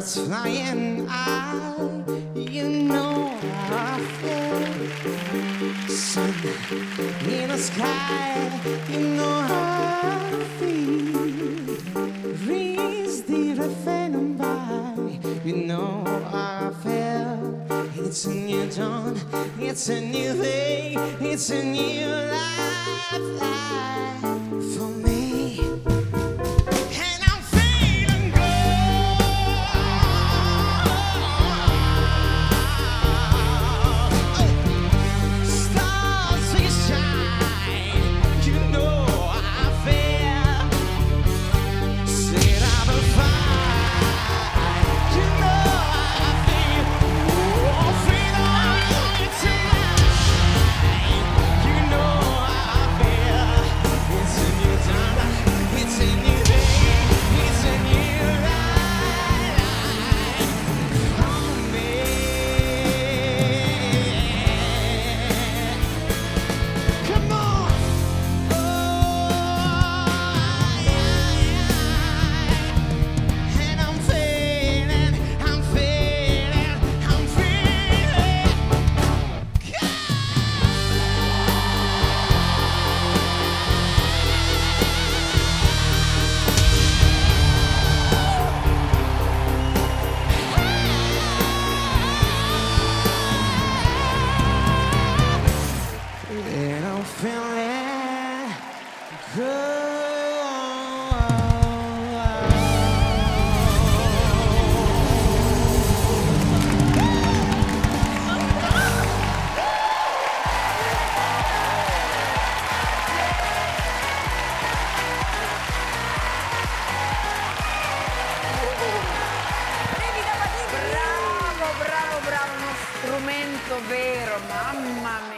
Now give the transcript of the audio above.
birds flying high, you know how I feel. Sun in the sky, you know how I feel. Breeze driven by, you know how I feel. It's a new dawn, it's a new day, it's a new life for me. And I'm feeling good. Bravo, bravo, bravo, uno strumento vero, mamma mia.